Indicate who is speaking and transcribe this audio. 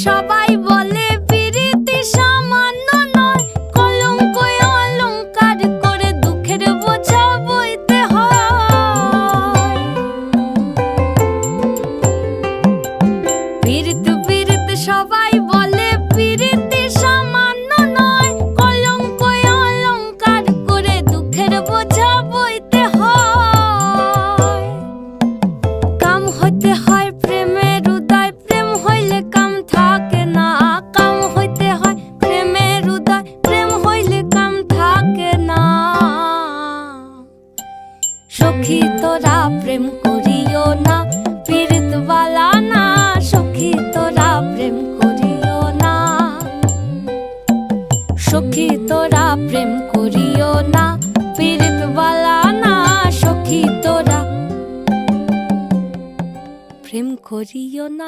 Speaker 1: সবাই বলে পিরিতি সামান্য নয়, কলঙ্ক অলংকার করে দুঃখের বোঝা বইতে হয়। পিরিত পিরিত সবাই বলে পিরিতি সামান্য নয়, কলঙ্ক অলংকার করে দুঃখের বোঝা বইতে হয়। কাম হইতে হয় প্রেমের উদয়, প্রেম হইলে কাম থাকে না। কাম হইতে হয় প্রেমের উদয়, প্রেম হইলে কাম থাকে না। সখী তোরা প্রেম করিও না, পীড়িত বালা না। সখী তোরা প্রেম করিও না, সখী তোরা প্রেম করিও না, পীড়িত বালা না। সখী তোরা প্রেম করিও না।